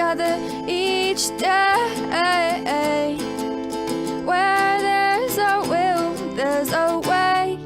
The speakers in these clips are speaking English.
together each day. Where there's a will, there's a way.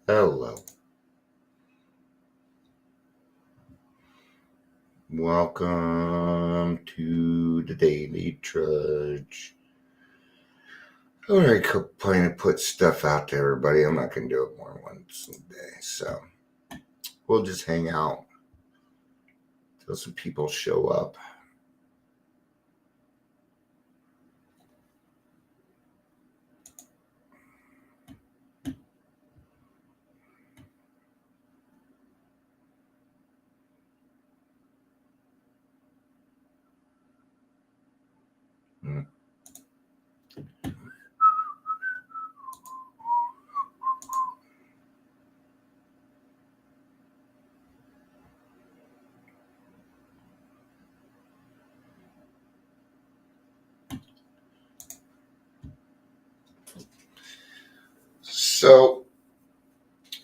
Hello. Welcome to the Daily Trudge. I'm going to put stuff out to everybody. I'm not going to do it more than once a day. So we'll just hang out till some people show up. So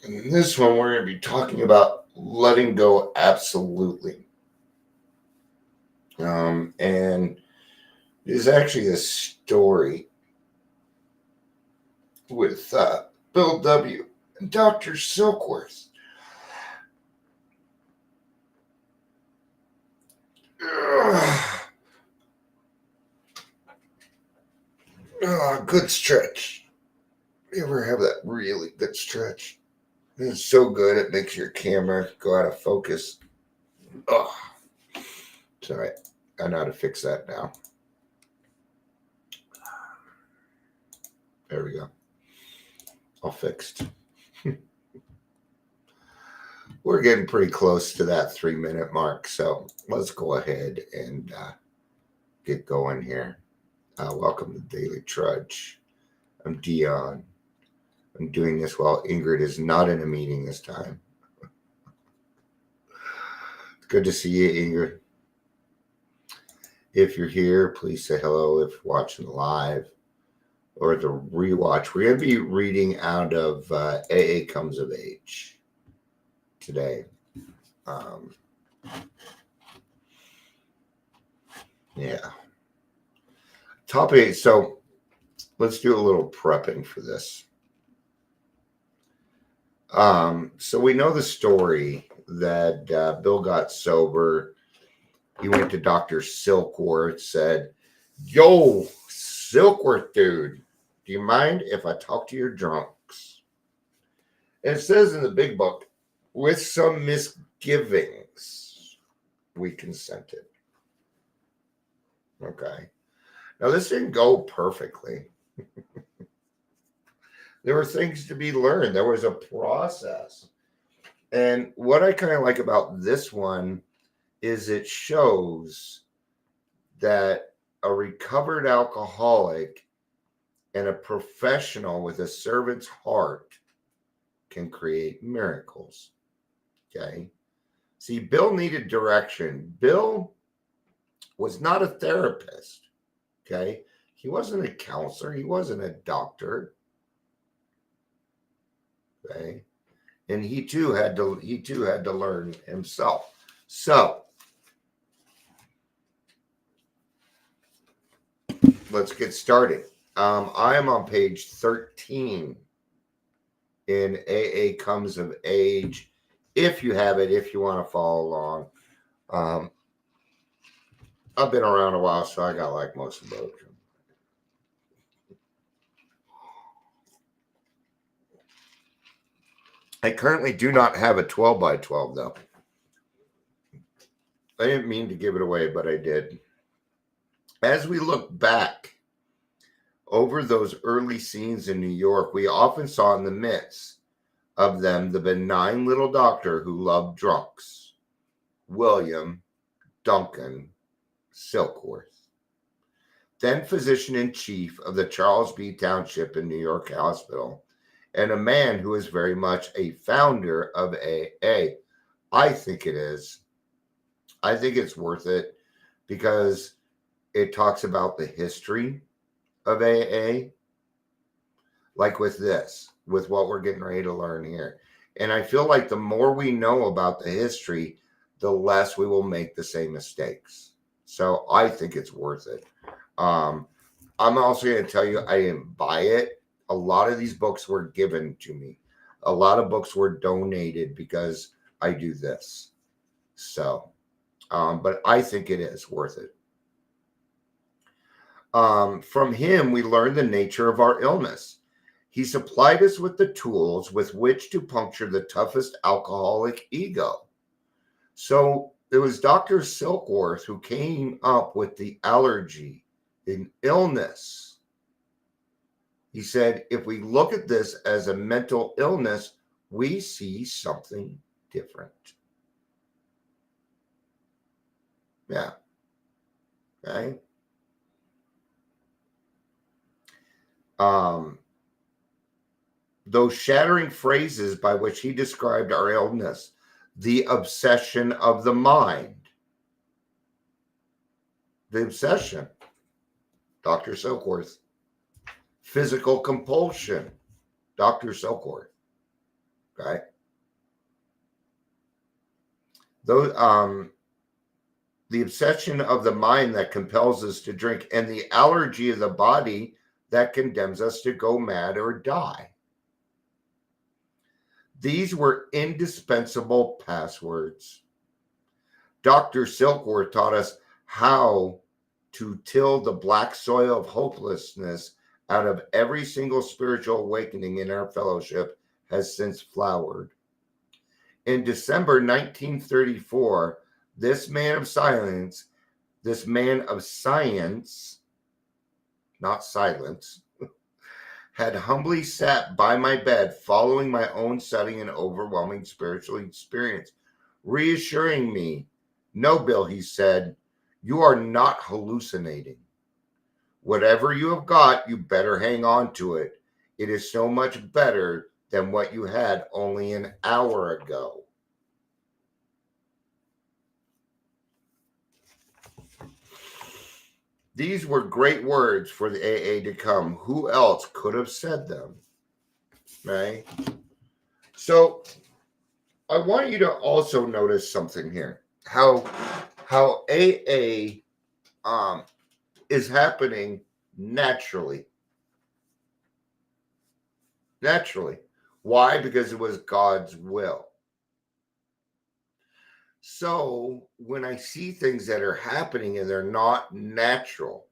in this one, we're going to be talking about letting go absolutely. And there's actually a story with Bill W. and Dr. Silkworth. Good stretch. You ever have that really good stretch? It's so good it makes your camera go out of focus. Oh, sorry. I know how to fix that now. There we go. All fixed. We're getting pretty close to that 3-minute mark, so let's go ahead and get going here. Welcome to Daily Trudge. I'm Dion. I'm doing this while Ingrid is not in a meeting this time. It's good to see you, Ingrid. If you're here, please say hello if you're watching live or the rewatch. We're going to be reading out of AA Comes of Age today. Topic. So let's do a little prepping for this. So we know the story that Bill got sober. He went to Dr. Silkworth, said, "Yo, Silkworth dude, do you mind if I talk to your drunks?" And it says in the big book, with some misgivings, we consented. Okay. Now, this didn't go perfectly. There were things to be learned. There was a process. And what I kind of like about this one is it shows that a recovered alcoholic and a professional with a servant's heart can create miracles. Okay. See, Bill needed direction. Bill was not a therapist. Okay. He wasn't a counselor. He wasn't a doctor. Okay. And he too had to learn himself. So let's get started. I am on page 13 in AA Comes of Age. If you have it, if you want to follow along. I've been around a while, so I got like most of those. I currently do not have a 12 by 12 though. I didn't mean to give it away, but I did. As we look back over those early scenes in New York, we often saw in the midst of them the benign little doctor who loved drunks, William Duncan Silkworth, then physician-in-chief of the Charles B. Township in New York Hospital, and a man who is very much a founder of AA. I think it is. I think it's worth it because it talks about the history of AA, like with this, with what we're getting ready to learn here. And I feel like the more we know about the history, the less we will make the same mistakes. So I think it's worth it. I'm also going to tell you, I didn't buy it. A lot of these books were given to me. A lot of books were donated because I do this. So, but I think it is worth it. From him, we learned the nature of our illness. He supplied us with the tools with which to puncture the toughest alcoholic ego. So it was Dr. Silkworth who came up with the allergy in illness. He said, if we look at this as a mental illness, we see something different. Yeah. Okay. Those shattering phrases by which he described our illness, the obsession of the mind. The obsession, Dr. Silkworth. Physical compulsion, Dr. Silkworth. Okay. Those, the obsession of the mind that compels us to drink, and the allergy of the body that condemns us to go mad or die. These were indispensable passwords. Dr. Silkworth taught us how to till the black soil of hopelessness out of every single spiritual awakening in our fellowship has since flowered. In December 1934, this man of science, not silence, had humbly sat by my bed following my own sudden and overwhelming spiritual experience, reassuring me, "No, Bill," he said, "you are not hallucinating. Whatever you have got, you better hang on to it. It is so much better than what you had only an hour ago." These were great words for the AA to come. Who else could have said them? Right? So I want you to also notice something here. How AA is happening naturally. Naturally. Why? Because it was God's will. So when I see things that are happening and they're not natural,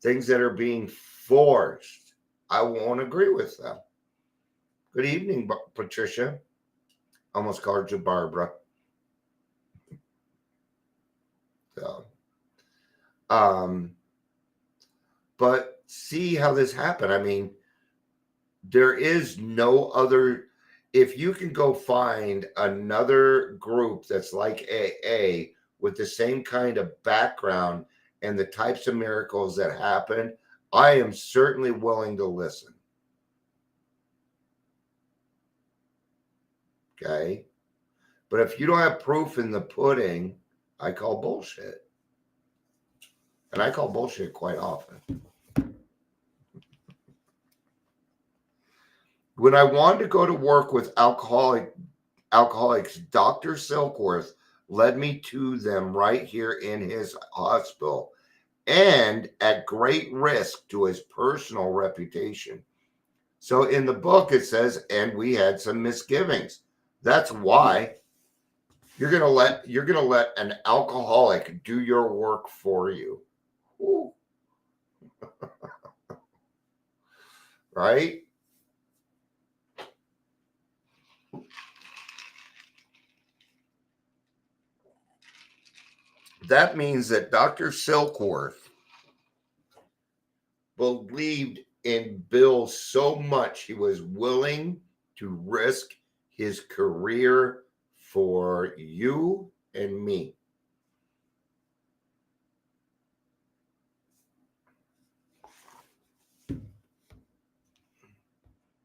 things that are being forced, I won't agree with them. Good evening, Patricia. Almost called you Barbara. So, but see how this happened. I mean, there is no other. If you can go find another group that's like AA with the same kind of background and the types of miracles that happen, I am certainly willing to listen. Okay? But if you don't have proof in the pudding, I call bullshit. And I call bullshit quite often. When I wanted to go to work with alcoholics, Dr. Silkworth led me to them right here in his hospital, and at great risk to his personal reputation. So in the book it says, and we had some misgivings. That's why you're gonna let an alcoholic do your work for you. Ooh. Right? That means that Dr. Silkworth believed in Bill so much he was willing to risk his career for you and me.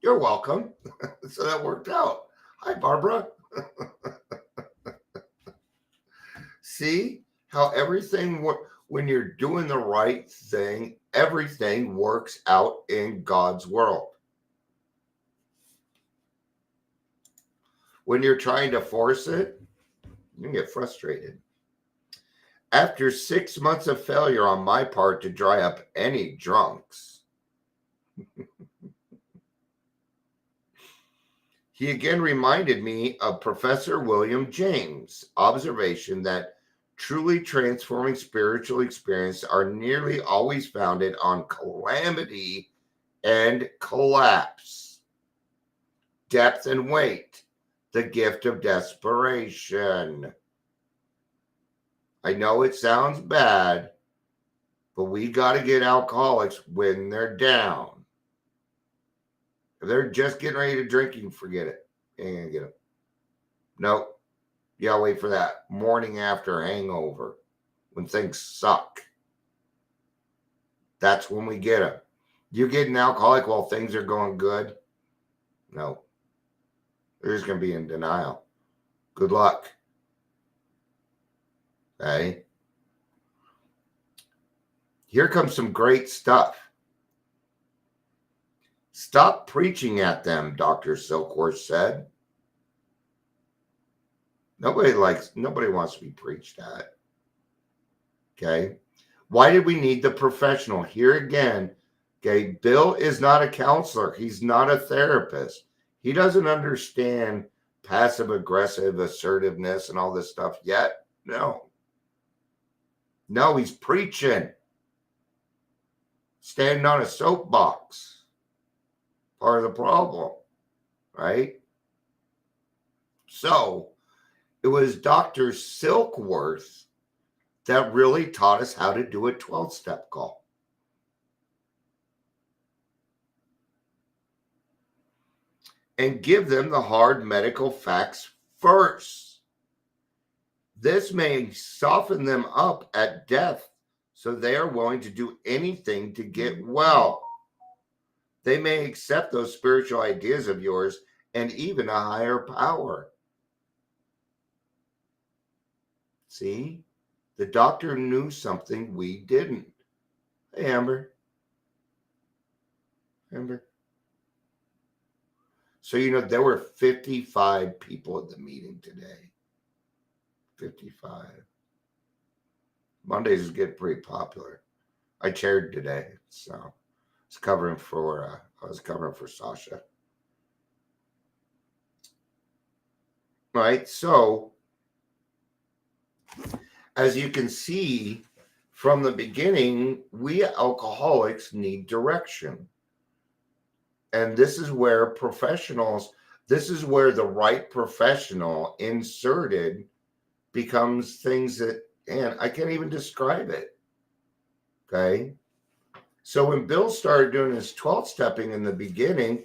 You're welcome. So that worked out. Hi, Barbara. See how everything, when you're doing the right thing, everything works out in God's world. when you're trying to force it, you can get frustrated. After 6 months of failure on my part to dry up any drunks, he again reminded me of Professor William James' observation that truly transforming spiritual experiences are nearly always founded on calamity and collapse, depth and weight, the gift of desperation. I know it sounds bad, but we got to get alcoholics when they're down. If they're just getting ready to drinking, forget it. You ain't gonna get them. Nope. You gotta wait for that morning after hangover when things suck. That's when we get them. You get an alcoholic while things are going good? No. They're just gonna be in denial. Good luck. Okay. Here comes some great stuff. Stop preaching at them, Dr. Silkworth said. Nobody wants to be preached at. Okay. Why did we need the professional? Here again, okay, Bill is not a counselor. He's not a therapist. He doesn't understand passive aggressive assertiveness and all this stuff yet. No, he's preaching. Standing on a soapbox. Part of the problem, right? So it was Dr. Silkworth that really taught us how to do a 12-step call. And give them the hard medical facts first. This may soften them up at death, so they are willing to do anything to get well. They may accept those spiritual ideas of yours and even a higher power. See, the doctor knew something we didn't. Hey, Amber. So, there were 55 people at the meeting today. 55. Mondays is getting pretty popular. I chaired today, so I was covering for Sasha. Right, so as you can see from the beginning, we alcoholics need direction. And this is where the right professional inserted becomes things that, and I can't even describe it. Okay. So when Bill started doing his 12-stepping in the beginning,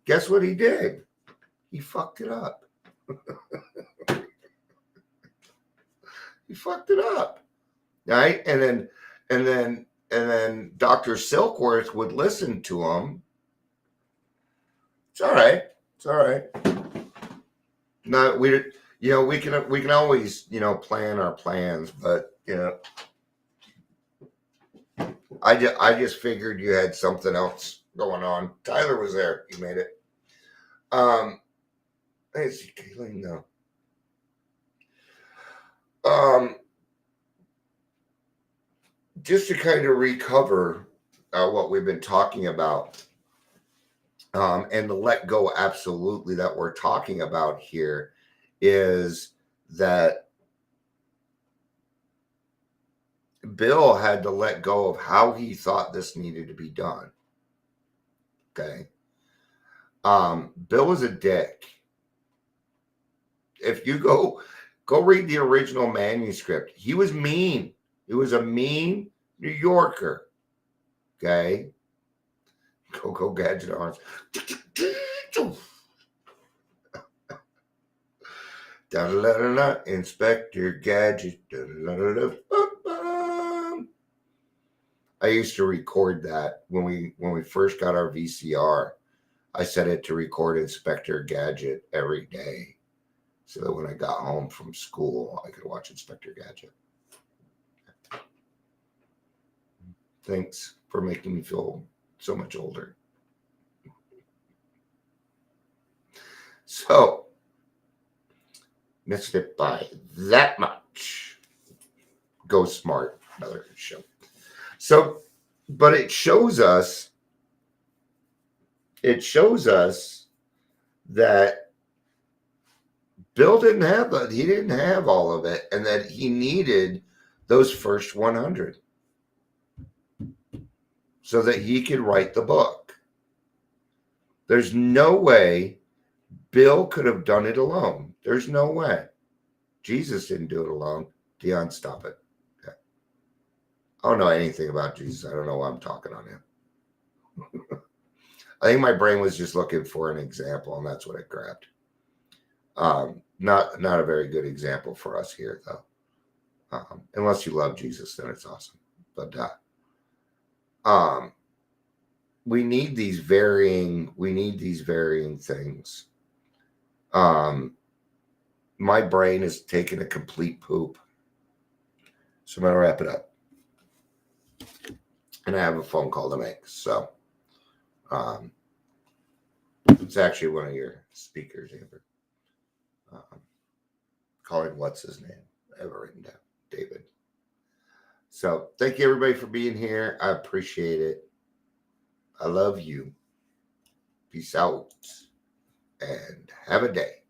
guess what he did? He fucked it up. He fucked it up. Right? And then Dr. Silkworth would listen to him. It's all right. No, we can always, plan our plans, but I just figured you had something else going on. Tyler was there. You made it. I see Kayleen now. Just to kind of recover what we've been talking about, and the let go absolutely that we're talking about here is that Bill had to let go of how he thought this needed to be done. Okay. Bill was a dick. If you go read the original manuscript, he was mean. He was a mean New Yorker. Okay. Go gadget arms. Inspector Gadget. I used to record that when we first got our VCR. I set it to record Inspector Gadget every day, so that when I got home from school, I could watch Inspector Gadget. Thanks for making me feel so much older. So, Missed it by that much. Go Smart, another show. So, but it shows us that Bill didn't have that. He didn't have all of it, and that he needed those first 100 so that he could write the book. There's no way Bill could have done it alone. There's no way. Jesus didn't do it alone. Dion, stop it. Okay. I don't know anything about Jesus. I don't know why I'm talking on him. I think my brain was just looking for an example, and that's what it grabbed. Not a very good example for us here, though. Unless you love Jesus, then it's awesome. But we need these varying things. My brain is taking a complete poop, so I'm gonna wrap it up. And I have a phone call to make, so it's actually one of your speakers, Amber. Calling what's his name? I have it written down. David. So thank you everybody for being here. I appreciate it. I love you. Peace out and have a day.